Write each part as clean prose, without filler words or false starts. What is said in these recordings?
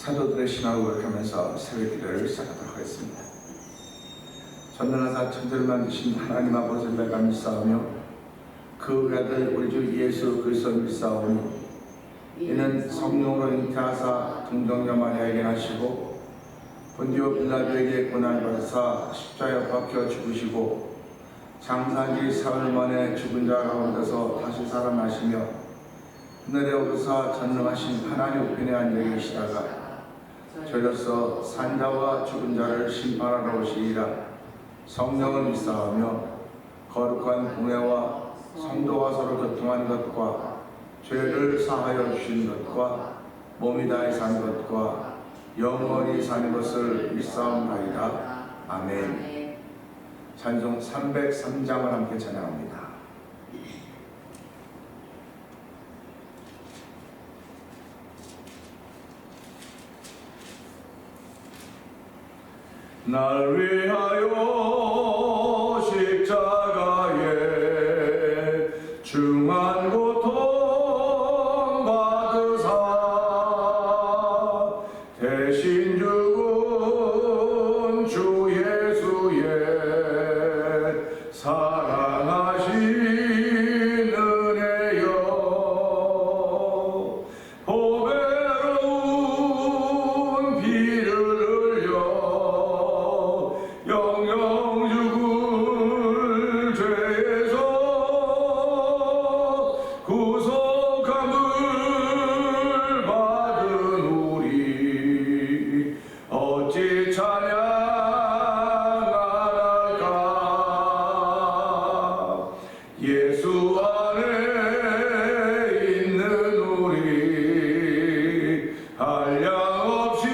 사도들의 신앙을 고백하면서 새벽 기도를 시작하도록 하겠습니다. 전능하사 천지를 만드신 하나님 아버지를 내가 믿사오며 그 외아들 우리 주 예수 그리스도를 믿사오니 이는 성령으로 잉태하사 동정녀 마리아에게 나시고 본디오 빌라도에게 고난을 받으사 십자가에 박혀 죽으시고 장사한 지 사흘 만에 죽은 자 가운데서 다시 살아나시며 하늘에 오르사 전능하신 하나님 우편에 앉아 계시다가 저로서 산자와 죽은 자를 심판하러 오시리라. 성령을 믿사오며 거룩한 공회와 성도가 서로 교통한 것과 죄를 사하여 주신 것과 몸이 다해 산 것과 영원히 사는 것을 믿사옵나이다. 아멘. 찬송 303장을 함께 찬양합니다. 날 위하여 십자가에 중한 고통 받으사 대신 죽은 주 예수의 사랑하신 은혜여 보배로운 피를 흘려 영영 죽을 죄에서 구속함을 받은 우리 어찌 찬양할까. 예수 안에 있는 우리 한량없이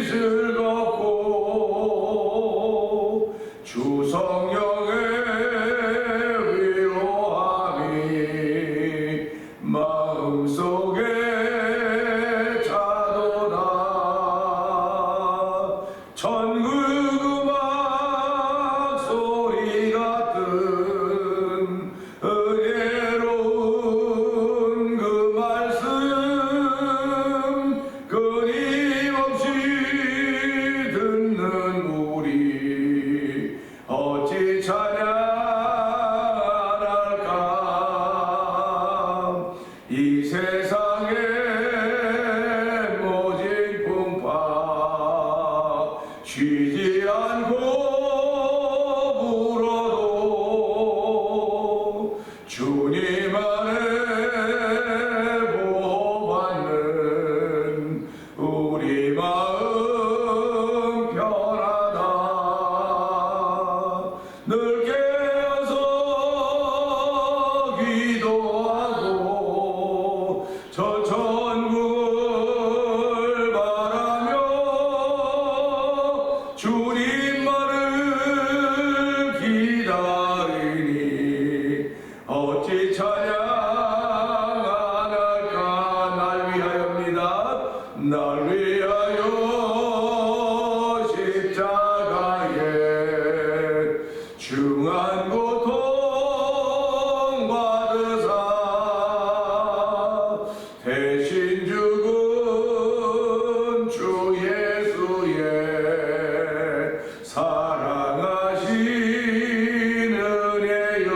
즐겁고 주 성령의 위로함이 마음속에 차도다. 천국 음악 소리 같은 은혜로운 그 말씀 끊임없이 듣는 우리 어찌 찬양할까. 이 세상의 모진 풍파 쉬지 않고 불어도 주님 안에 보호받는 우리 마음 편하다. 늘 깨어서 기도하고 저 천국을 바라며 주님만을 기다리니 어찌 찬양 안 할까. 날 위하여입니다. 날 위하여 십자가에 중한 고통 받으사 대신 죽은 주 예수의 사랑하신 은혜여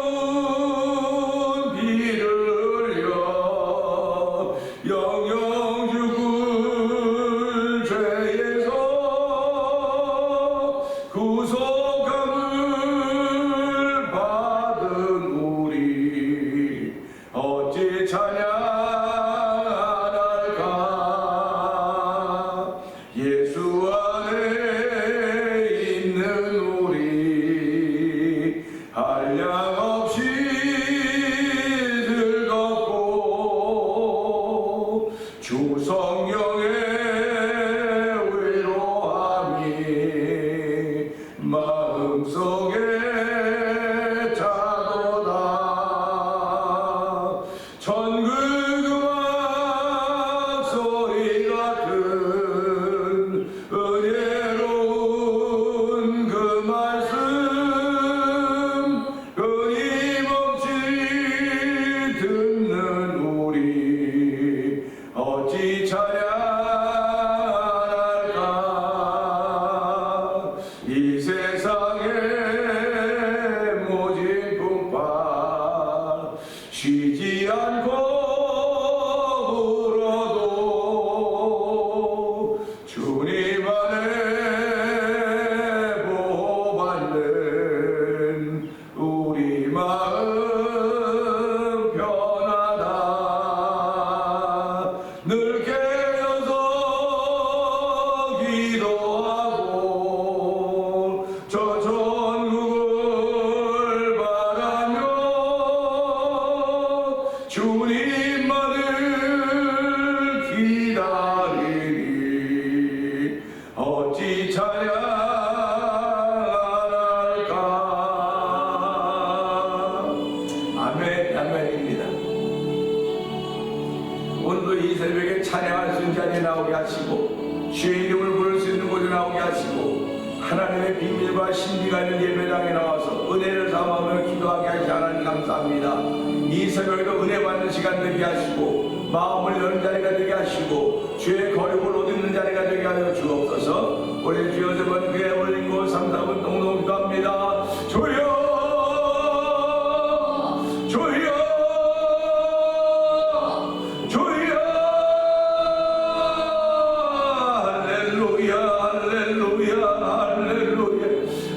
보배로운 피를 흘려 영영 죽을 죄에서 구속함을 받은 우리 어찌 찬양 안 할까. 예수 안에 있는 우리 한량없이 즐겁고 주 성령의 위로함이 마음속에 차도다. 천국 음악 소리 같은 은혜로운 그 말씀 끊임없이 듣는 우리 않고 울어도 주님 안에 보호받는 우리 마음 편하다. 늘 깨어서 기도하고 저 천국을 바라며 주님만을 기다리니 어찌 찬양할까. 아멘. 아멘입니다. 오늘도 이 새벽에 찬양할 수 있는 자리에 나오게 하시고 주의 이름을 부를 수 있는 곳에 나오게 하시고 하나님의 비밀과 신비가 있는 예배당에 나와서 은혜를 삼으며 기도하게 하시 하나님 감사합니다. 이 새벽에도 은혜 받는 시간 되게 하시고 마음을 여는 자리가 되게 하시고 주의 거룩을 옷 입는 자리가 되게 하여 주옵소서. 우리 주여 세번 그에 올리고 3, 4분 동동 기도합니다. 주여 주여 주여 할렐루야 할렐루야 할렐루야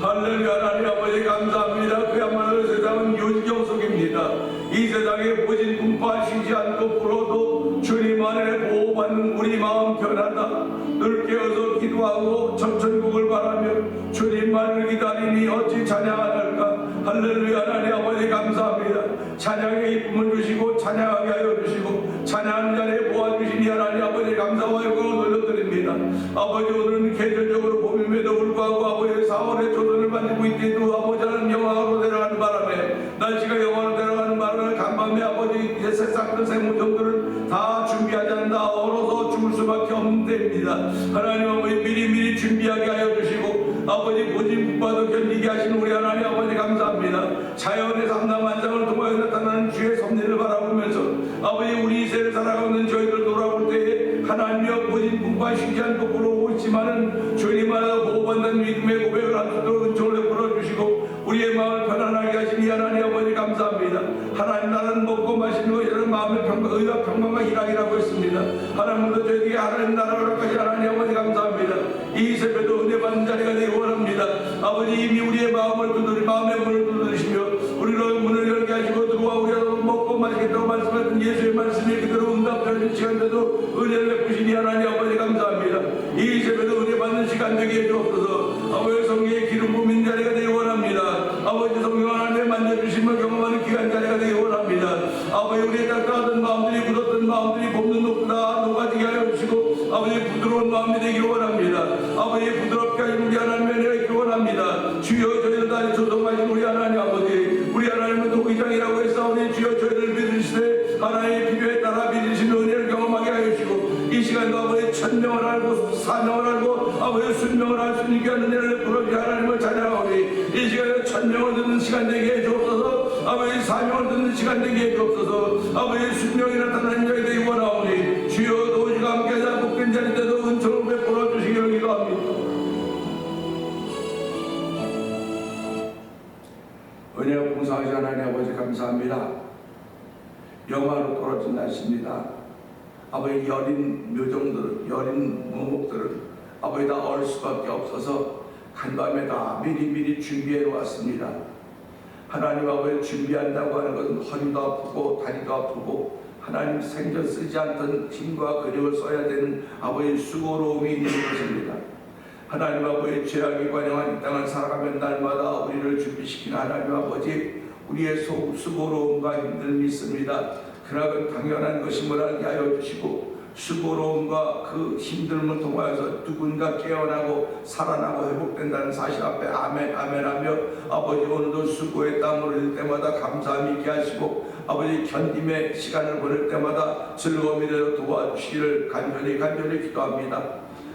할렐루야. 하나님 아버지 감사합니다. 그야말로 세상은 요지경 속입니다. 이 세상에 보진 분파 쉬지 않고 불어도 주님 안에 보호받는 우리 마음 편하다. 늘 깨어서 기도하고 천천국을 바라며 주님만을 기다리니 어찌 찬양할까. 할렐루야. 하나님 아버지 감사합니다. 찬양의 이쁨을 주시고 찬양하게 하여 주시고 찬양하는 자리에 모아주시니 하나님 아버지 감사와 영광을 돌려드립니다. 아버지 오늘은 계절적으로 봄임에도 불구하고 아버지 4월의 조선을 만들고 있대도 아버지 하나님 영광으로 내려가는 바람에 날씨가 영광으로 내려가는 바람에 간밤에 아버지 이제 새싹들 새무정들은 다 준비하지 않는다 얼어서 죽을 수밖에 없는 때입니다. 하나님 아버지 미리미리 준비하게 하여 주시고 아버지 고진분파도 견디게 하신 우리 하나님 아버지 감사합니다. 자연의 삼라만상을 통하여 나타나는 주의 섭리를 바라보면서 아버지 우리 이 세를 살아가는 저희들 돌아올 때에 하나님여 고진분파 쉬지 않고 부러우고 있지만은 주님 안에서 보호받는 믿음의 고백을 할 수 있도록 은총을 베풀어 주시고 우리의 마음을 편안하게 하시니 하나님 아버지 감사합니다. 하나님 나라는 먹고 마시는 것 이런 마음의 평강 의와 평강과 희락이라고 했습니다. 하나님도 저희에게 하나님 나라를 까지 하나님 아버지 감사합니다. 이 새벽도 은혜 받는 자리가 되기 원합니다. 아버지 이미 우리의 마음을 두드리 마음의 문을 두드리시며 우리로 문을 열게 하시고 들어와 우리가 먹고 마시겠다고 말씀하신 예수의 말씀이 그대로 응답되는 시간대도 은혜를 베푸시니 하나님 아버지 감사합니다. 이 새벽도 은혜 받는 시간 되게 해주옵소서. 아버지 성령의 기름 부민 자리가 되기 원합니다. 아버지 성령 하나님의 만져주심을 경험하는 귀한 자리가 되기 원합니다. 아버지 우리의 딱딱하던 마음들이 굳었던 마음들이 봄는 녹다 녹아지게 하여 주시고 아버지 부드러운 마음이 되기 원합니다. 아버지 부드럽게 하신 우리 하나님의 은혜가 있기 원합니다. 주여 저희를 다시 조성하신 우리 하나님 아버지 우리 하나님은 도의장이라고 했사오니 주여 저희를 믿으시되 하나님의 필요에 따라 믿으시는 은혜를 경험하게 하여 주시고 이 시간도 아버지 천명을 알고 사명을 알고 아버지 순명을 할 수 있게 하는 은혜를 부르시 하나님을 찬양하오니 이 시간에 천명을 듣는 시간 되게 해주옵소서. 아버지 사명을 듣는 시간 되게 해주옵소서. 아버지 순명이 나타나는 자이 되기 원하오니 주여 도우시가 함께하자 복된 자리 때도 은총을 베풀어 주시기를 기도합니다. 은혜와 공사하신 하나님 아버지 감사합니다. 영화로 떨어진 날씨입니다. 아버지 여린 묘종들은 여린 무목들은 아버지 다 얼 수밖에 없어서 간밤에 다 미리미리 준비해 놓았습니다. 하나님 아버지 준비한다고 하는 것은 허리도 아프고 다리도 아프고 하나님 생전 쓰지 않던 힘과 근육을 써야 되는 아버지 수고로움이 있는 것입니다. 하나님 아버지 죄악이 관영한 이 땅을 살아가면 날마다 우리를 준비시키는 하나님 아버지 우리의 수고로움과 힘듦이 있습니다. 그러나 그 당연한 것임을 알게 하여 주시고 수고로움과 그 힘듦을 통하여서 누군가 깨어나고 살아나고 회복된다는 사실 앞에 아멘 아멘 하며 아버지 오늘도 수고의 땀을 흘릴 때마다 감사함 있게 하시고 아버지 견딤의 시간을 보낼 때마다 즐거움이 되어 도와주시기를 간절히 기도합니다.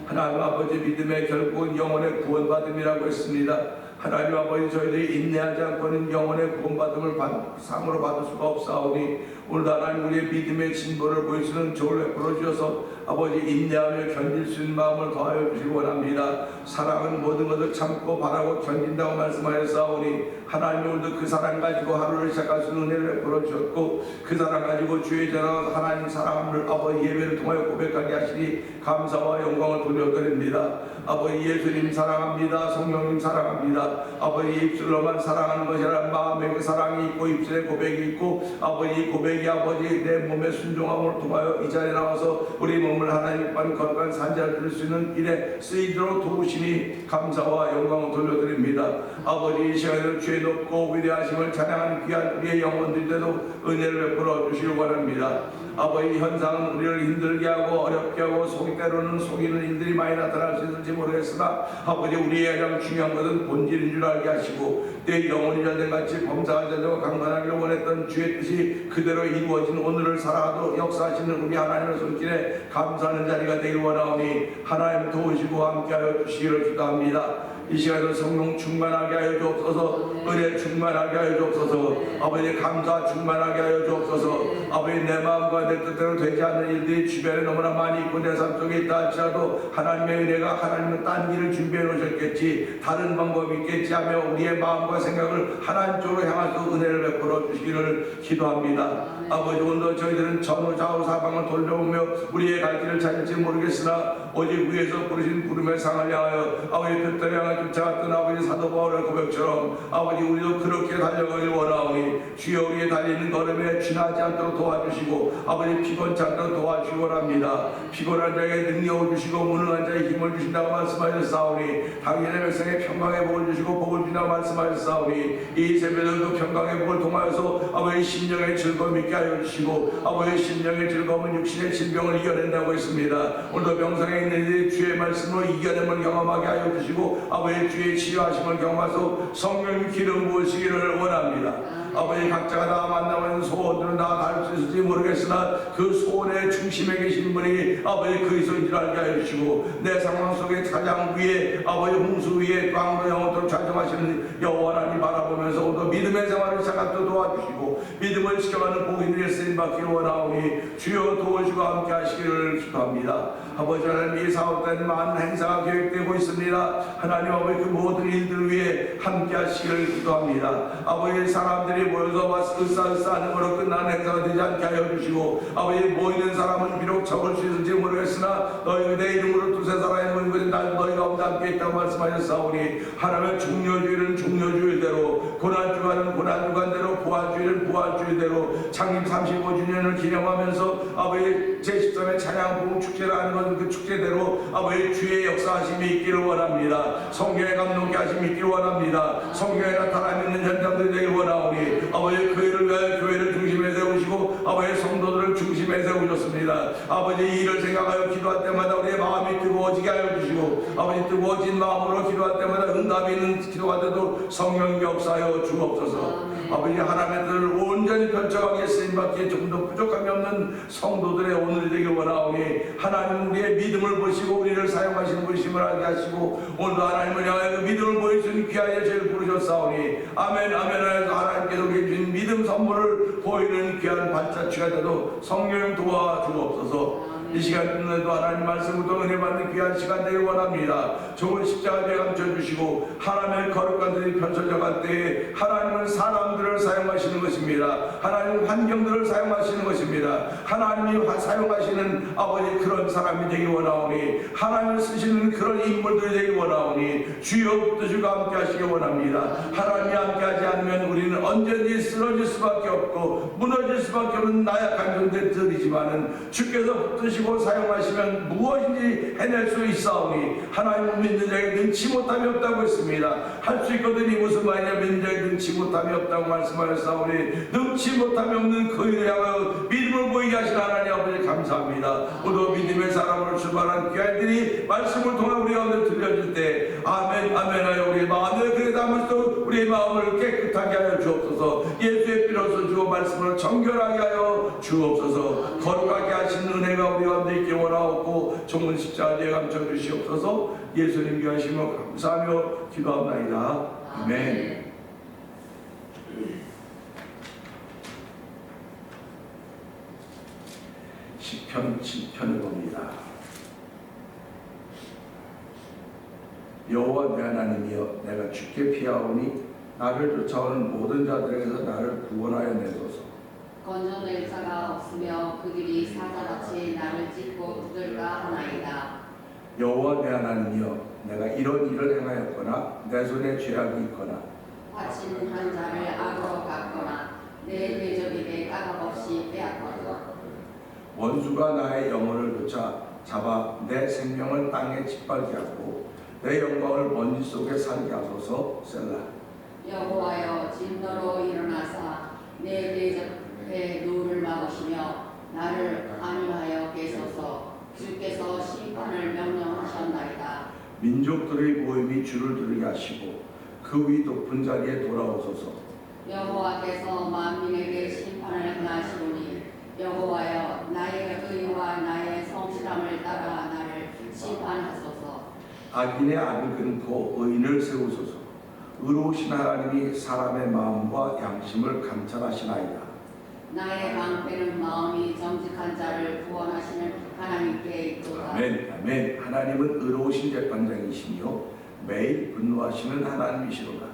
하나님 아버지 믿음의 결국은 영혼의 구원받음이라고 했습니다. 하나님 아버지 저희들이 인내하지 않고는 영혼의 구원받음을 상으로 받을 수가 없사오니 오늘도 하나님 우리의 믿음의 진보를 보여주는 조를 베풀어 주셔서 아버지 인내하며 견딜 수 있는 마음을 더하여 주시기 원합니다. 사랑은 모든 것을 참고 바라고 견딘다고 말씀하셨사오니 하나님 오늘도 그 사랑 가지고 하루를 시작할 수 있는 은혜를 베풀어 주셨고 그 사랑 가지고 주의 전하 하나님 사랑을 아버지 예배를 통하여 고백하게 하시니 감사와 영광을 돌려드립니다. 아버지 예수님 사랑합니다. 성령님 사랑합니다. 아버지 입술로만 사랑하는 것이라 마음에 그 사랑이 있고 입술에 고백이 있고 아버지 고백이 아버지 내 몸의 순종함을 통하여 이 자리에 나와서 우리 몸을 하나님 반 거룩한 산자를 들을 수 있는 일에 쓰이도록 도우시니 감사와 영광을 돌려드립니다. 아버지 이 시간에도 죄 높고 위대하심을 찬양하는 귀한 우리의 영혼들에도 은혜를 베풀어 주시기 바랍니다. 아버지 현상은 우리를 힘들게 하고 어렵게 하고 때로는 속이는 일들이 많이 나타날 수 있을지 모르겠으나 아버지 우리의 가장 중요한 것은 본질인 줄 알게 하시고 내 영혼이 전쟁같이 범사가 전쟁과 강건하기를 원했던 주의 뜻이 그대로 이루어진 오늘을 살아도 역사하시는 우리 하나님의 손길에 감사하는 자리가 되길 원하오니 하나님 도우시고 함께하여 주시기를 기도합니다. 이 시간에도 성령 충만하게 하여 주옵소서. 은혜 충만하게 하여 주옵소서. 아버지 감사 충만하게 하여 주옵소서. 아버지 내 마음과 내 뜻대로 되지 않는 일들이 주변에 너무나 많이 있고 내 삶 속에 있다 할지라도 하나님의 은혜가 하나님은 딴 길을 준비해 놓으셨겠지 다른 방법이 있겠지 하며 우리의 마음과 생각을 하나님 쪽으로 향할 수 은혜를 베풀어 주시기를 기도합니다. 아버지 오늘도 저희들은 전후 좌우 사방을 돌려보며 우리의 갈 길을 찾을지 모르겠으나 오직 위에서 부르신 부름의 상을 향하여 아버지 뜻대로 향하여 쫓아갔던 아버지 사도 바울의 고백처럼 아버지 우리도 그렇게 달려가길 원하오니 주여 우리의 달리는 걸음에 지나지 않도록 도와주시고 아버지 피곤치 않도록 도와주시기 원합니다. 피곤한 자에게 능력을 주시고 무능한 자에게 힘을 주신다고 말씀하셨사오니 당신의 백성의 평강의 복을 주시고 복을 주신다고 말씀하셨사오니 이 새벽에도 그 평강의 복을 통하여서 아버지 심령의 즐거움 있게 하여 주시고 아버지 심령의 즐거움은 육신의 질병을 이겨낸다고 했습니다. 오늘도 병상에 있는 이들이 주의 말씀으로 이겨냄을 경험하게 하여 주시고 아버지 주의 치유하심을 경험하소 성령 기름 부으시기를 원합니다. 아버지 각자가 다 만나는 소원들은 다 다를 수 있을지 모르겠으나 그 소원의 중심에 계신 분이 아버지 그리스도인 줄 알게 하여 주시고 내 상황 속에 가장 위에 아버지 홍수 위에 땅으로 영원토록 좌정하시는 여호와 하나님 바라보면서 오늘 믿음의 생활을 시작하도록 도와주시고 믿음을 지켜가는 복인들의 쓰임받기를 원하오니 주여 도우시고 함께 하시기를 기도합니다. 아버지 하나님 이 사업된 많은 행사가 계획되고 있습니다. 하나님 아버지 그 모든 일들 위해 함께 하시기를 기도합니다. 아버지 사람들이 모여서 으쌰으쌰하는 것으로 끝나는 행사가 되지 않게 하여 주시고 아버지 모이는 사람은 비록 적을 수 있을지 모르겠으나 너희 내 이름으로 두세 사람이 모인 것은 난 너희 가운데 함께 있다고 말씀하셨사오니 하나님의 중요주의는 중요주의대로 고난주간은 고난주간대로 부활주의는 부활주의대로 창립 35주년을 기념하면서 아버지 제13회 찬양부흥 축제를 하는 것은 그 축제대로 아버지 주의 역사하심이 있기를 원합니다. 성경의 감동케 하심이 있기를 원합니다. 성경에 나타나 있는 현장들이 되길 원하오니 아버지 그 일을 위하여 교회를 중심에 세우시고 아버지 성도들을 중심에 세우셨습니다. 아버지 이 일을 생각하여 기도할 때마다 우리의 마음이 뜨거워지게 하여 주시고 아버지 뜨거워진 마음으로 기도할 때마다 응답이 있는 기도가 되도록 성령 역사하여 주옵소서. 아버지 하나님을 온전히 펼쳐가게 쓰임받기에 조금도 부족함이 없는 성도들의 오늘이 되길 원하오니 하나님 우리의 믿음을 보시고 우리를 사용하시는 분이심을 알게 하시고 오늘도 하나님을 향하여 그 믿음을 보여주신 귀하여 죄를 부르셨사오니 아멘 아멘 하여서 하나님께서 주신 믿음 선물을 보이는 귀한 발자취가 되도 성령 도와주옵소서. 이 시간에도 하나님 말씀으로 은혜 받는 귀한 시간 되길 원합니다. 좋은 십자가에 감춰주시고 하나님의 거룩한 들이 펼쳐져 갈 때에 하나님은 사람들을 사용하시는 것입니다. 하나님은 환경들을 사용하시는 것입니다. 하나님이 사용하시는 아버지 그런 사람이 되길 원하오니 하나님을 쓰시는 그런 인물들이 되길 원하오니 주여 붙드시고 함께 하시기 원합니다. 하나님이 함께 하지 않으면 우리는 언제든지 쓰러질 수밖에 없고 무너질 수밖에 없는 나약한 존재들이지만은 주께서 붙드시고 사용하시면 무엇인지 해낼 수 있사오니 하나님을 믿는 자에게 능치 못함이 없다고 했습니다. 할 수 있거든요. 무슨 말이냐 믿는 자에게 능치 못함이 없다고 말씀하셨사오니 능치 못함이 없는 그 일을 향하여 믿음을 보이게 하신 하나님 아버지 감사합니다. 오늘 믿음의 사람으로 출발한 귀한들이 말씀을 통해 우리 가운데 들려줄 때 아멘 아멘 하여 우리의 마음을 그래 담을수록 우리의 마음을 깨끗하게 하여 주옵소서. 예수의 피로서 주어 말씀을 정결하게 하여 주옵소서. 거룩하게 하신 은혜가 우리 가운데 있게 원하옵고 종은 십자가에 감춰 주시옵소서. 예수님 귀하심을 감사하며 기도합나이다. 아멘. 시편 7편을 봅니다. 여호와 내 하나님이여 내가 주께 피하오니 나를 쫓아오는 모든 자들에게서 나를 구원하여 내소서. 건져낼 자가 없으며 그들이 사자같이 나를 찢고 뜯을까 하나이다. 여호와 내 하나님이여 내가 이런 일을 행하였거나 내 손에 죄악이 있거나 바친 한 자를 악으로 갚거나 내 대적에게 까닭없이 빼앗거나 원수가 나의 영혼을 잡아 내 생명을 땅에 짓밟게 하고 내 영광을 먼지 속에 살게 하소서. 셀라. 여호와여 진노로 일어나사 내 대적의 노를 막으시며 나를 안위하여 계소서. 주께서 심판을 명령하셨나이다. 민족들의 모임이 주를 두르게 하시고 그 위 높은 자리에 돌아오소서. 여호와께서 만민에게 심판을 행하시오니 여호와여 나의 의와 나의 성실함을 따라 나를 심판하소서. 악인의 악을 끊고 의인을 세우소서. 의로우신 하나님이 사람의 마음과 양심을 감찰하시나이다. 나의 방패는 마음이 정직한 자를 구원하시는 하나님께 있도다. 아멘. 아멘. 하나님은 의로우신 재판장이시며 매일 분노하시는 하나님이시로다.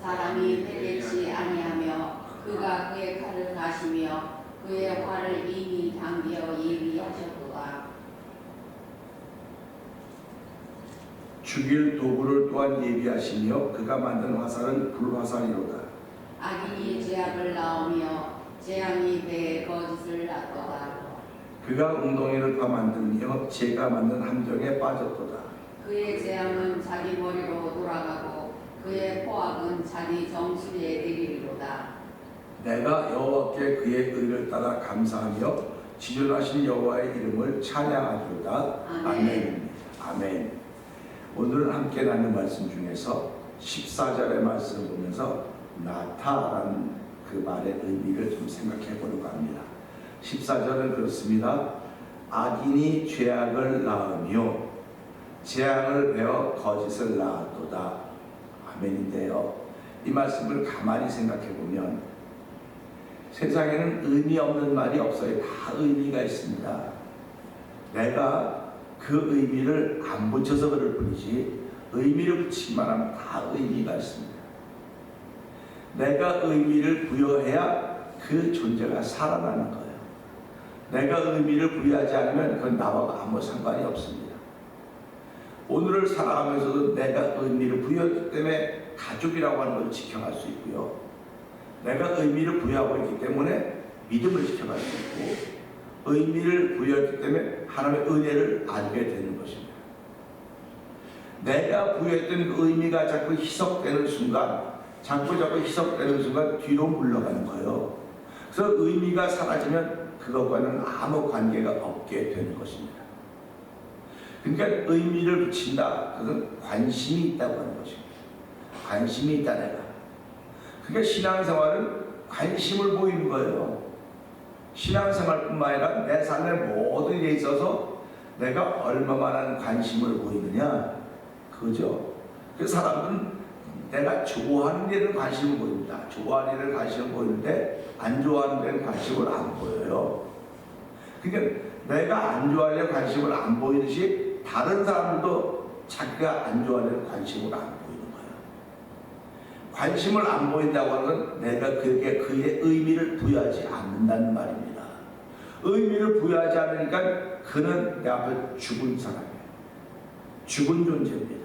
사람이 회개치 아니하며 그가 그의 칼을 가시며 그의 활을 이미 당겨 예비하셨도다. 죽일 도구를 또한 예비하시며 그가 만든 화살은 불화살이로다. 악인이 죄악을 낳으며 재앙이 배에 거짓을 낳도다. 그가 웅덩이를 파 만들며 재가 만든 함정에 빠졌도다. 그의 재앙은 자기 머리로 돌아가고 그의 포악은 자기 정수리에 내리리로다. 내가 여호와께 그의 의를 따라 감사하며 지존하신 여호와의 이름을 찬양하리로다. 아멘. 아멘. 오늘 함께 나눈 말씀 중에서 14절의 말씀을 보면서 나타라는 그 말의 의미를 좀 생각해 보려고 합니다. 14절은 그렇습니다. 악인이 죄악을 낳으며 재앙을 베어 거짓을 낳았도다. 아멘인데요. 이 말씀을 가만히 생각해 보면 세상에는 의미 없는 말이 없어요. 다 의미가 있습니다. 내가 그 의미를 안 붙여서 그럴 뿐이지 의미를 붙이기만 하면 다 의미가 있습니다. 내가 의미를 부여해야 그 존재가 살아나는 거예요. 내가 의미를 부여하지 않으면 그건 나와 아무 상관이 없습니다. 오늘을 살아가면서도 내가 의미를 부여했기 때문에 가족이라고 하는 걸 지켜갈 수 있고요. 내가 의미를 부여하고 있기 때문에 믿음을 지켜갈 수 있고 의미를 부여했기 때문에 하나님의 은혜를 알게 되는 것입니다. 내가 부여했던 그 의미가 자꾸 희석되는 순간 자꾸 희석되는 순간 뒤로 물러가는 거예요. 그래서 의미가 사라지면 그것과는 아무 관계가 없게 되는 것입니다. 그러니까 의미를 붙인다. 그것은 관심이 있다고 하는 것입니다. 관심이 있다 내가. 그러니까 신앙생활은 관심을 보이는 거예요. 신앙생활뿐만 아니라 내 삶의 모든 일에 있어서 내가 얼마만한 관심을 보이느냐 그거죠. 그 사람은 내가 좋아하는 일에는 관심을 보입니다. 좋아하는 일에 관심을 보이는데 안 좋아하는 데는 관심을 안 보여요. 그러니까 내가 안 좋아하는 데 관심을 안 보이듯이 다른 사람들도 자기가 안 좋아하는 데 관심을 안 보이는 거예요. 관심을 안 보인다고 하는 건 내가 그에게 그의 의미를 부여하지 않는다는 말입니다. 의미를 부여하지 않으니까 그는 내 앞에 죽은 사람이에요. 죽은 존재입니다.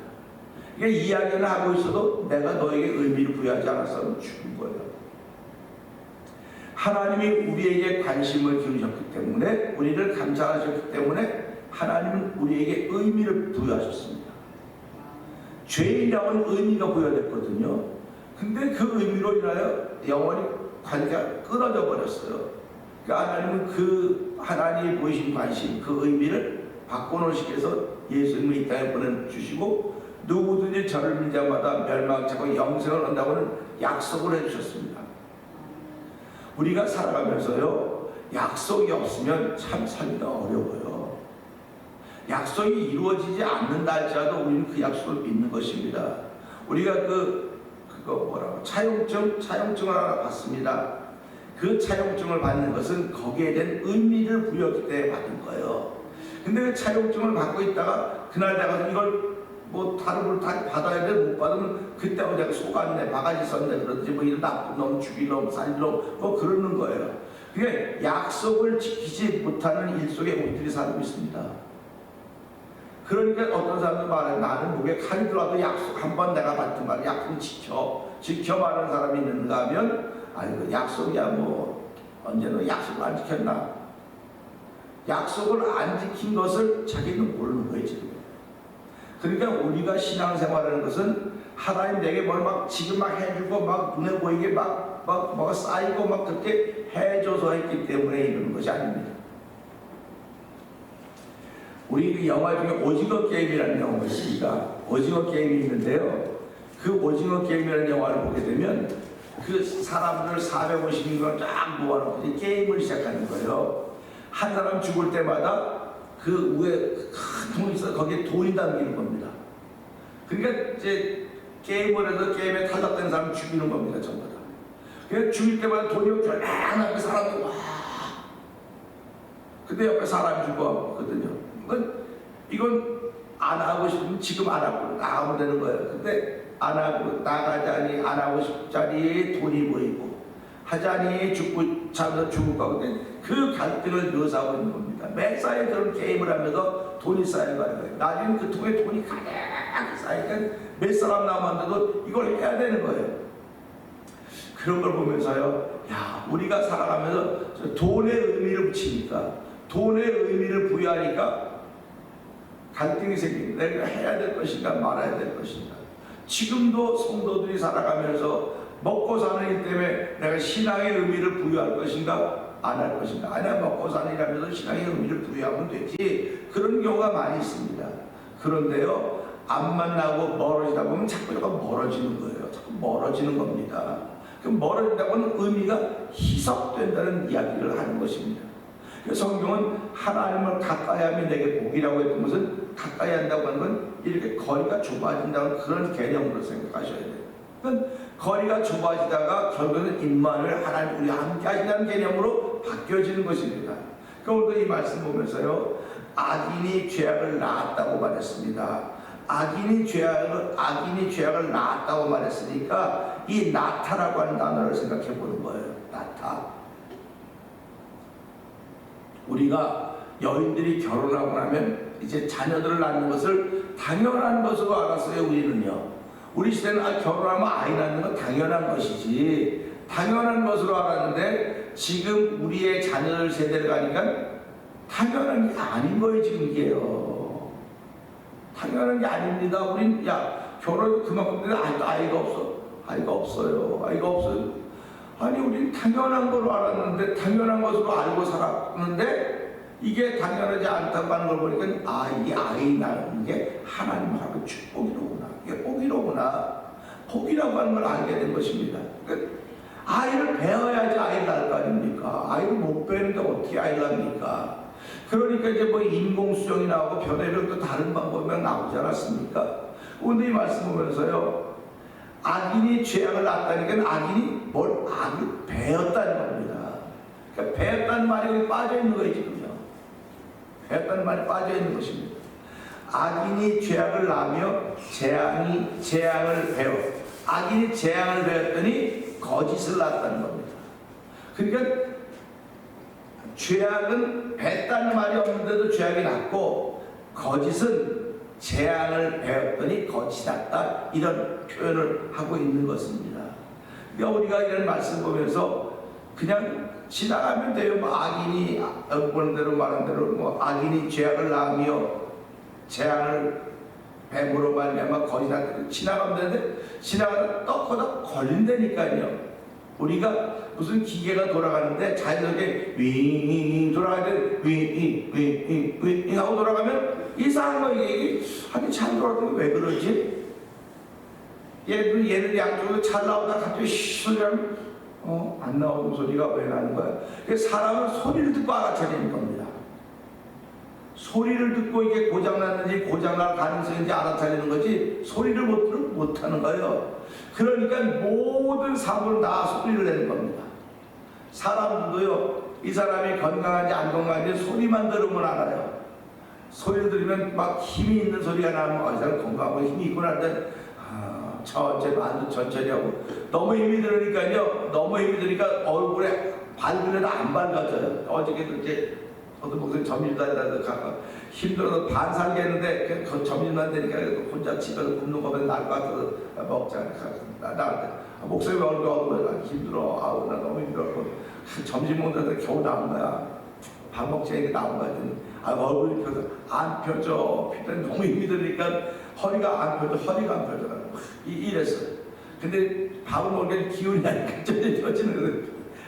그러니까 이야기를 하고 있어도 내가 너에게 의미를 부여하지 않았으면 죽은 거예요. 하나님이 우리에게 관심을 기울이셨기 때문에 우리를 감찰하셨기 때문에 하나님은 우리에게 의미를 부여하셨습니다. 죄인이라고는 의미가 부여됐거든요. 근데 그 의미로 인하여 영원히 관계가 끊어져 버렸어요. 그러니까 하나님은 그 하나님이 보이신 관심, 그 의미를 바꿔놓으시기 위해서 예수님을 이 땅에 보내주시고 누구든지 저를 믿는 자마다 멸망치 않고 영생을 얻는다고는 약속을 해주셨습니다. 우리가 살아가면서요 약속이 없으면 참 살기가 어려워요. 약속이 이루어지지 않는다 할지라도 우리는 그 약속을 믿는 것입니다. 우리가 그거 뭐라고 차용증을 하나 받습니다. 그 차용증을 받는 것은 거기에 대한 의미를 부여했기 때문에 받은 거예요. 근데 그 차용증을 받고 있다가 그날 내가 이걸 뭐 다른 걸 다 받아야 돼, 못 받으면 그때부터 내가 속았네, 바가지 썼네, 그러든지 뭐 이런 나쁜 놈, 죽일 놈, 살릴 놈, 뭐 그러는 거예요. 그게 약속을 지키지 못하는 일 속에 우리들이 살고 있습니다. 그러니까 어떤 사람들 말해, 나는 목에 칼이 들어와도 약속 한 번 내가 받은 말 약속 지켜 말하는 사람이 있는가 하면, 아이고 약속이야 뭐 언제는 약속을 안 지켰나. 약속을 안 지킨 것을 자기는 모르는 거예요 지금. 그러니까 우리가 신앙생활하는 것은 하나님 내게 뭘 막 지금 막 해주고 막 눈에 보이게 막 뭐가 쌓이고 막 그렇게 해줘서 했기 때문에 이러는 것이 아닙니다. 우리 그 영화 중에 오징어 게임이라는 영화가 있습니다. 오징어 게임이 있는데요. 그 오징어 게임이라는 영화를 보게 되면 그 사람들 450명을 쫙 모아놓고 게임을 시작하는 거예요. 한 사람 죽을 때마다 그 위에 큰 통이 있어 거기에 돈이 담기는 겁니다. 그러니까 이제 게임을 해서 게임에 탈락된 사람 죽이는 겁니다. 전부 다. 그러니까 죽일 때마다 돈이 쫙 그 사람이 와. 근데 옆에 사람이 죽어왔거든요. 이건 안 하고 싶으면 지금 안 하고 나가면 되는 거예요. 근데 안 하고 나가자니 안 하고 싶자니 돈이 보이고 하자니 죽고 자면서 죽을 거거든요. 그 갈등을 묘사하고 있는 겁니다. 매사에 그런 게임을 하면서 돈이 쌓여가는 거예요. 나중에 그 통에 돈이 가득 쌓이니까 몇 사람 남았는데도 이걸 해야 되는 거예요. 그런 걸 보면서요, 야, 우리가 살아가면서 돈의 의미를 붙이니까, 돈의 의미를 부여하니까 갈등이 생깁니다. 내가 해야 될 것인가 말아야 될 것인가. 지금도 성도들이 살아가면서 먹고 사는 일 때문에 내가 신앙의 의미를 부여할 것인가 안 할 것인가. 아니야, 먹고 사는 일하면서 신앙의 의미를 부여하면 되지. 그런 경우가 많이 있습니다. 그런데요, 안 만나고 멀어지다 보면 자꾸 멀어지는 거예요. 자꾸 멀어지는 겁니다. 그 멀어진다고는 의미가 희석된다는 이야기를 하는 것입니다. 성경은 하나님을 가까이 하면 내게 복이라고 했던 것은 가까이 한다고 하는 건 이렇게 거리가 좁아진다는 그런 개념으로 생각하셔야 돼요. 그러니까 거리가 좁아지다가 결국은 임마누엘 하나님 우리 함께 하신다는 개념으로 바뀌어지는 것입니다. 그러니까 오늘도 이 말씀 보면서요, 악인이 죄악을 낳았다고 말했습니다. 악인이 죄악을 낳았다고 말했으니까 이 낳다라고 하는 단어를 생각해 보는 거예요. 낳다. 우리가 여인들이 결혼하고 나면 이제 자녀들을 낳는 것을 당연한 것으로 알았어요. 우리는요. 우리 시대는 결혼하면 아이 낳는 건 당연한 것이지, 당연한 것으로 알았는데 지금 우리의 자녀들 세대를 가니까 당연한 게 아닌 거예요. 지금 이게요. 당연한 게 아닙니다. 우린 결혼 그만큼 되는데 아이가 없어. 아이가 없어요. 아이가 없어요. 아니 우리는 당연한 걸로 알았는데, 당연한 것으로 알고 살았는데 이게 당연하지 않다고 하는 걸 보니까 이게 아이 낳는 게 하나님하고 축복이로구나. 이게 복이로구나. 복이라고 하는 걸 알게 된 것입니다. 그러니까 아이를 배워야지 아이를 낳을 거 아닙니까? 아이를 못 배우는데 어떻게 아이를 낳습니까? 그러니까 이제 뭐 인공수정이 나오고 변해력도 다른 방법이 나오지 않았습니까? 오늘 이 말씀 보면서요, 악인이 죄악을 낳았다니까 악인이 악을 배웠다는 겁니다. 그러니까 배웠다는 말이 빠져 있는 거예요, 지금요. 배웠다는 말이 빠져 있는 것입니다. 악인이 죄악을 낳으며 재앙을 배워. 악인이 재앙을 배웠더니 거짓을 낳았다는 겁니다. 그러니까 죄악은 뱉다는 말이 없는데도 죄악이 났고, 거짓은 재앙을 배웠더니 거짓이 났다, 이런 표현을 하고 있는 것입니다. 그러니까 우리가 이런 말씀 보면서 그냥 지나가면 돼요. 뭐 악인이 보는 대로 말한 대로 뭐 악인이 죄악을 낳으며 재앙을 뱀으로 말미암아 거짓이 났다, 지나가면 되는데 지나가다 떡하다 걸린다니까요. 우리가 무슨 기계가 돌아가는데 자연스럽게 윙 돌아가는데 윙 하고 돌아가면 이상한 거. 이게 아니 잘 돌아가는 왜 그러지? 얘는 양쪽으로 잘 나오다 갑자기 소리하면 안 나오는 소리가 왜 나는 거야? 사람은 소리를 듣고 알아차리는 겁니다. 소리를 듣고 이게 고장났는지 고장날 가능성인지 알아차리는 거지, 소리를 못 들으면 못하는 거예요. 그러니까 모든 사물은 다 소리를 내는 겁니다. 사람들도요, 이 사람이 건강한지 안 건강한지 소리만 들으면 알아요. 소리를 들으면 막 힘이 있는 소리가 나면 이 사람 건강하고 힘이 있구나 하는데 천천히 하고 너무 힘이 들으니까요, 너무 힘이 드니까 얼굴에 밝으려도 안 밝아져요. 어저께도 이제 어떤 목사님 점심날이라도 힘들어서 반살게 했는데 그 점심날 되니까 혼자 집에서 굶는 거면 나을 것 같아서 먹자. 나한테 목사님 얼굴 힘들어. 아우 나 너무 힘들어. 점심 먹는데 겨우 나온 거야. 밥 먹자니까 나온 거야. 얼굴이 펴서 안 펴져. 피부에 너무 힘이 드니까 허리가 안 펴져. 이랬어요. 근데 밥을 먹으니까 기운이 나니까 좀 펴지는 거예요.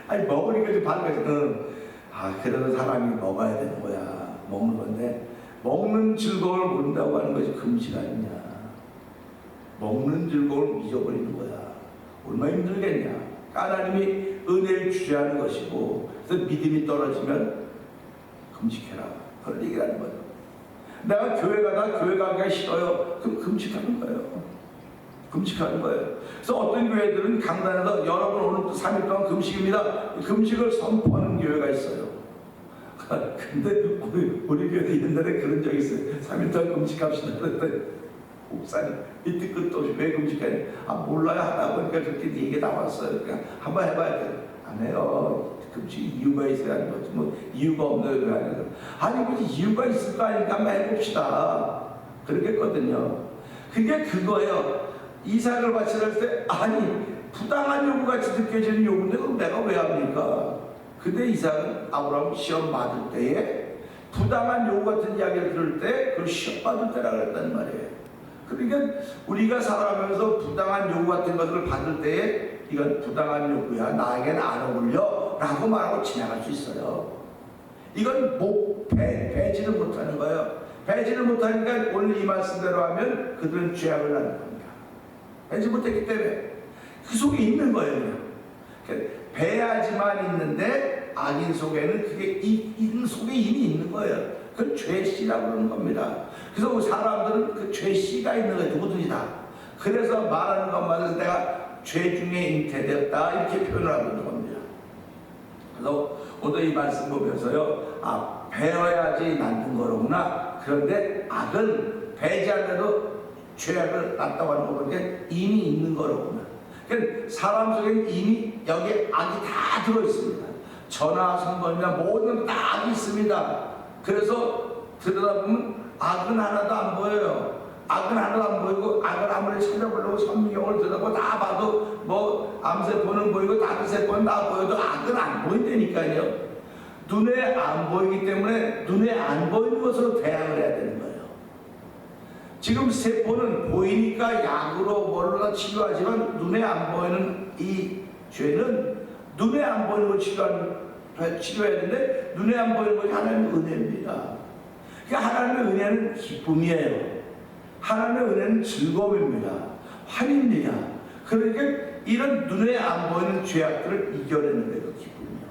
아니 먹으니까 좀 밝아져. 그래도 사람이 먹어야 되는 거야. 먹는 건데 먹는 즐거움을 모른다고 하는 것이 금식 아니냐. 먹는 즐거움을 잊어버리는 거야. 얼마나 힘들겠냐. 하나님이 은혜를 주셔야 하는 것이고, 그래서 믿음이 떨어지면 금식해라. 그런 얘기를 하는 거죠. 내가 교회 가기가 싫어요. 그럼 금식하는 거예요. 금식하는 거예요. 그래서 어떤 교회들은 강단에서 여러분 오늘 3일 동안 금식입니다. 금식을 선포하는 교회가 있어요. 근데 우리 교회도 옛날에 그런 적이 있어요. 3일 동안 금식합시다. 그랬더니 목사님 밑에 끝도 없이 왜 금식하냐. 몰라요. 하다 보니까 그렇게 얘기가 나왔어요. 그러니까 한번 해봐야 돼. 안 해요. 금식 이유가 있어야 하는 거지. 뭐 이유가 없는 왜 하는 거. 아니 뭐 이유가 있을 거 아니까 한번 해봅시다. 그렇겠거든요. 그게 그거예요. 이삭을 바치려 할 때 아니 부당한 요구같이 느껴지는 요구인데 그럼 내가 왜 합니까? 근데 이삭은 아브라함 시험 받을 때에 부당한 요구 같은 이야기를 들을 때 그걸 시험 받을 때라 그랬단 말이에요. 그러니까 우리가 살아가면서 부당한 요구 같은 것을 받을 때에 이건 부당한 요구야, 나에게는 안 어울려 라고 말하고 지나갈 수 있어요. 이건 배지를 못하는 거예요. 배지를 못하니까 오늘 이 말씀대로 하면 그들은 죄악을 낳는 겁니다. 배지 못했기 때문에 그 속에 있는 거예요. 그냥. 배야지만 있는데 악인 속에는 그게 이 속에 이미 있는 거예요. 그걸 죄씨라고 그러는 겁니다. 그래서 사람들은 그 죄씨가 있는 거예요. 누구든지 다. 그래서 말하는 것마다 내가 죄 중에 잉태되었다 이렇게 표현을 하고 있는 겁니다. 그래서 오늘 이 말씀 보면서요, 배어야지 낳는 거로구나. 그런데 악은 배지 않아도 죄악을 낳았다고 하는 거 보니까 이미 있는 거로구나. 그러니까 사람 속에는 이미 여기에 악이 다 들어있습니다. 전화, 선거나 모든 다 악이 있습니다. 그래서 들여다보면 악은 하나도 안 보여요. 악은 하나도 안 보이고, 악을 아무리 찾아보려고 성경을 들여다보고 다 봐도 뭐 암세포는 보이고 다른 세포는 다 보여도 악은 안 보인다니까요. 눈에 안 보이기 때문에 눈에 안 보이는 것으로 대항을 해야 되는 거예요. 지금 세포는 보이니까 약으로 뭘로 치료하지만 눈에 안 보이는 이 죄는 눈에 안 보이는 걸 치료해야 되는데 눈에 안 보이는 것이 하나님의 은혜입니다. 그러니까 하나님의 은혜는 기쁨이에요. 하나님의 은혜는 즐거움입니다. 환희입니다. 그러니까 이런 눈에 안 보이는 죄악들을 이겨내는 게 그 기쁨이에요.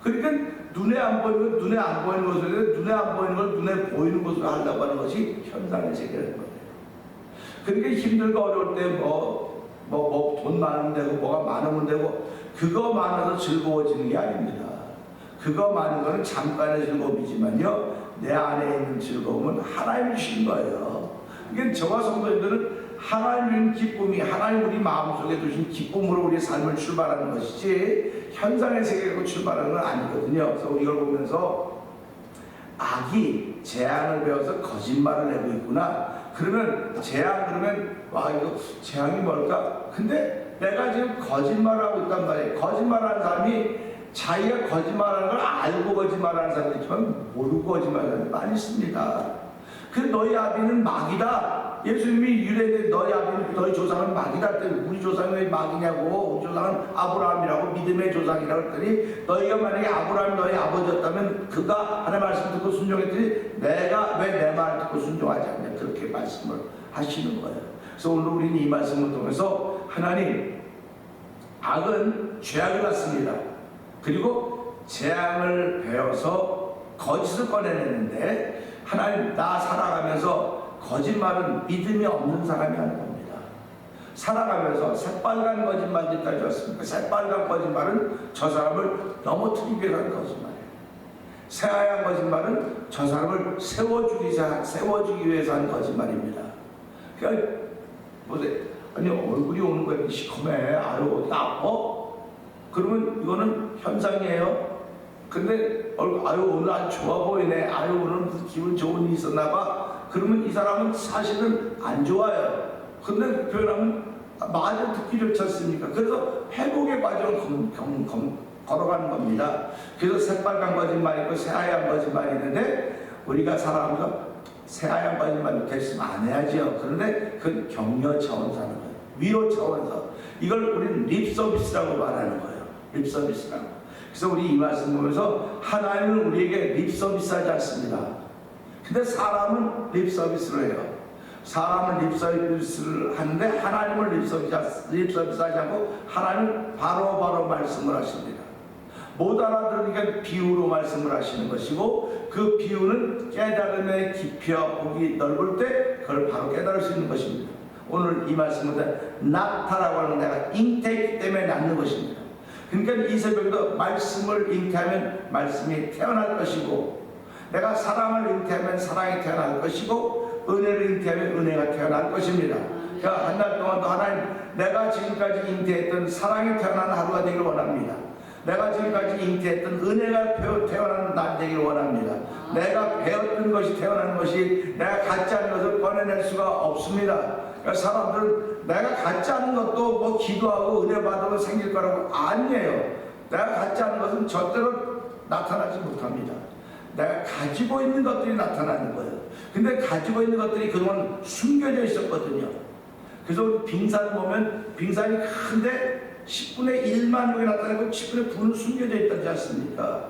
그러니까 눈에 안 보이는 것, 눈에 안 보이는 것을 눈에 안 보이는 걸 눈에 보이는 것으로 하려고 하는 것이 현상의 세계라는 거예요. 그러니까 힘들고 어려울 때 돈 많으면 되고 뭐가 많으면 되고 그거 많아서 즐거워지는 게 아닙니다. 그거 많은 거는 잠깐의 즐거움이지만요, 내 안에 있는 즐거움은 하나님이 주신 거예요. 그러니까 저와 성도님들은 하나님의 기쁨이 하나님 우리 마음속에 두신 기쁨으로 우리의 삶을 출발하는 것이지 현상의 세계로 출발하는 건 아니거든요. 그래서 이걸 보면서 악이 재앙을 배워서 거짓말을 내고 있구나. 그러면 재앙 그러면 이거 재앙이 뭘까? 근데 내가 지금 거짓말을 하고 있단 말이에요. 거짓말하는 사람이 자기가 거짓말하는 걸 알고 거짓말하는 사람도 있지만 모르고 거짓말하는 사람이 많이 있습니다. 그 너희 아비는 마귀다. 예수님이 유래된 너희 아비는 너희 조상은 마귀다. 우리 조상이 왜 마귀냐고. 우리 조상은 아브라함이라고 믿음의 조상이라고 했더니 너희가 만약에 아브라함이 너희 아버지였다면 그가 하나님의 말씀 듣고 순종했더니 내가 왜 내 말 듣고 순종하지 않냐. 그렇게 말씀을 하시는 거예요. 그래서 오늘 우리는 이 말씀을 통해서 하나님 악은 죄악을 낳습니다. 그리고 재앙을 배워서 거짓을 꺼내내는데 하나님 나 살아가면서 거짓말은 믿음이 없는 사람이 하는 겁니다. 살아가면서 새빨간 거짓말이 따졌습니까? 새빨간 거짓말은 저 사람을 넘어뜨리기 위한 거짓말이에요. 새하얀 거짓말은 저 사람을 세워주기 위해서 한 거짓말입니다. 그러니까 보세요. 아니 얼굴이 오는 거야. 시커매. 아유 어디 아파? 그러면 이거는 현상이에요. 근데 아유 오늘 아주 좋아 보이네. 아유 오늘 무슨 기분 좋은 일이 있었나 봐. 그러면 이 사람은 사실은 안 좋아요. 근데 표현하면 말을 듣기조차 않습니까? 그래서 회복의 과정을 걸어가는 겁니다. 그래서 새빨간 거짓말이 있고 새하얀 거짓말이 있는데 우리가 살아가면서 새하얀 거짓말이 됐으면 안 해야죠. 그런데 그건 격려 차원에서 하는 거예요. 위로 차원에서. 이걸 우리는 립서비스라고 말하는 거예요. 립서비스라고. 그래서 우리 이 말씀 보면서 하나님은 우리에게 립서비스 하지 않습니다. 근데 사람은 립서비스를 해요. 사람은 립서비스를 하는데 하나님을 립서비스 하지 않고 하나님은 바로 말씀을 하십니다. 못 알아들으니까 비유로 말씀을 하시는 것이고 그 비유는 깨달음의 깊이와 폭이 넓을 때 그걸 바로 깨달을 수 있는 것입니다. 오늘 이 말씀은 낳다라고 하는 내가 잉태이기 때문에 낳는 것입니다. 그러니까 이 새벽에도 말씀을 잉태하면 말씀이 태어날 것이고 내가 사랑을 잉태하면 사랑이 태어날 것이고 은혜를 잉태하면 은혜가 태어날 것입니다. 그러니까 한 달 동안도 하나님 내가 지금까지 잉태했던 사랑이 태어나는 하루가 되기를 원합니다. 내가 지금까지 잉태했던 은혜가 태어나는 날 되기를 원합니다. 내가 배웠던 것이 태어나는 것이 내가 갖지 않은 것을 꺼내낼 수가 없습니다. 그러니까 사람들은 내가 갖지 않은 것도 뭐 기도하고 은혜 받으면 생길 거라고 아니에요. 내가 갖지 않은 것은 절대로 나타나지 못합니다. 내가 가지고 있는 것들이 나타나는 거예요. 근데 가지고 있는 것들이 그동안 숨겨져 있었거든요. 그래서 우리 빙산 보면 빙산이 큰데 10분의 1만 명이 나타나고 10분의 9는 숨겨져 있다지 않습니까?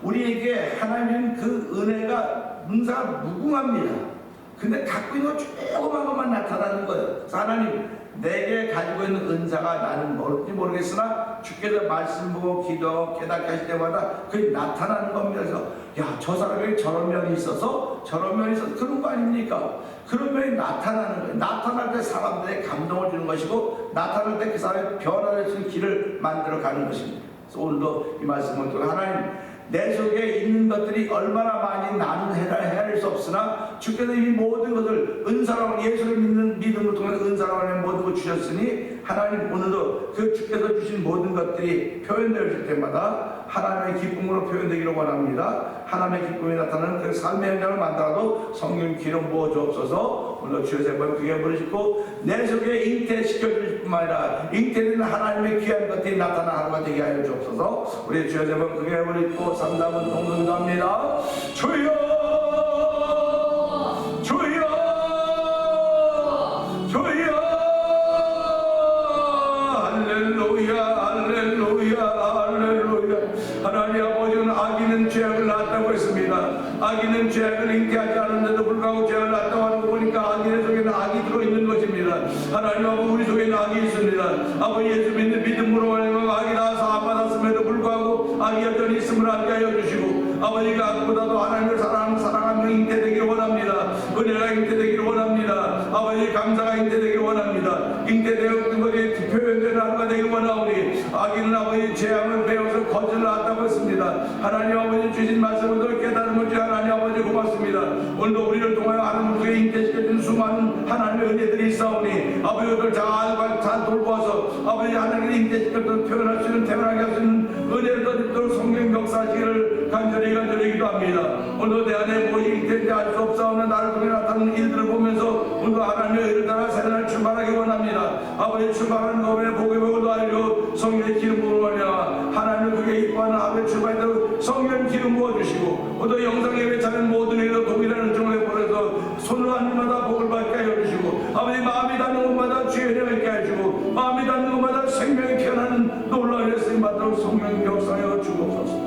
우리에게 하나님은 그 은혜가 능사가 무궁합니다. 근데 갖고 있는 거 조그만 것만 나타나는 거예요. 하나님 내게 가지고 있는 은사가 나는 모를지 모르겠으나 주께서 말씀 보고 기도하고 깨닫게 하실 때마다 그게 나타나는 겁니다. 그래서 야, 저 사람에게 저런 면이 있어서 그런 거 아닙니까? 그런 면이 나타나는 거예요. 나타날 때 사람들에게 감동을 주는 것이고 나타날 때 그 사람의 변화를 주는 길을 만들어 가는 것입니다. 그래서 오늘도 이 말씀을 통해 하나님 내 속에 있는 것들이 얼마나 많이 나는 헤아릴 수 없으나 주께서 이미 모든 것을 은사로 예수를 믿는 믿음을 통해 은사로 하는 모든 걸 주셨으니 하나님 오늘도 그 주께서 주신 모든 것들이 표현되어질 때마다 하나님의 기쁨으로 표현되기를 원합니다. 하나님의 기쁨이 나타나는 그 삶의 현장을 만들어도 성령 기름 부어 주옵소서. 오늘 주의 세번 크게 부르시고 내 속에 잉태시켜 주실 뿐만 아니라 잉태되는 하나님의 귀한 것들이 나타나는 하루가 되게 하여 주옵소서. 우리 주의 세번 크게 부르시고 삼삼은 동등합니다. 주여 주여 주여 할렐루야 할렐루야 할렐루야. 하나님 아버지는 아기는 죄악을 낳았다고 했습니다. 아기는 죄악을 잉태하지 않았는데도 불구하고 죄악을 낳았다고 하는 거 보니까 아기의 속에는 악이 들어있는 것입니다. 하나님 아버지 우리 속에는 악이 있습니다. 아버지 예수 믿는 믿음으로 말하면 악이 나와서 안 받았음에도 불구하고 악이 여전히 있음을 알게 하여 주시고 아버지가 악보다도 하나님을 사랑하는 잉태되기를 원합니다. 은혜가 잉태되기를 원합니다. 아버지 감사가 잉태되기를 원합니다. 잉태되었던 것이 표현되는 하루가 되기를 원하오니 아기는 아버지 죄악을 배워서 거짓을 낳았다고 했습니다. 하나님 아버지 주신 말씀을 깨달음을 주신 하나님 아버지 고맙습니다. 오늘도 우리를 통하여 하나님 속에 잉태시켜준 수많은 하나님의 은혜들이 있사오니 아버지 그걸 잘 돌보아서 아버지 하나님의 잉태시켜서 표현할 수 있는 태어나게 할 수 있는 은혜를 더듬도록 성령 역사하시기를 간절히 기도합니다. 오늘도 내 안에 무엇이 잉태인지 알 수 없사오는 나를 통해 나타나는 일들을 보면서 오늘도 하나님의 의를 따라 새날 출발하기 원합니다. 아버지 출발하는 것에 복의 복을 알고 성령의 기름 부음을 말미암아 하나님을 그게 이뻐하는 아버지 출발대로 성령 기름 부어주시고 오늘 영상 예배 차는 모든 일도 동일한 은총을 보내서 손을 하는 것마다 복을 받게 하여 주시고 아버지 마음이 닿는 것마다 주의 은혜가 있게 하시고 마음이 닿는 것마다 생명이 태어나는 놀라운 예수님 받도록 성령 역사하여 주옵소서.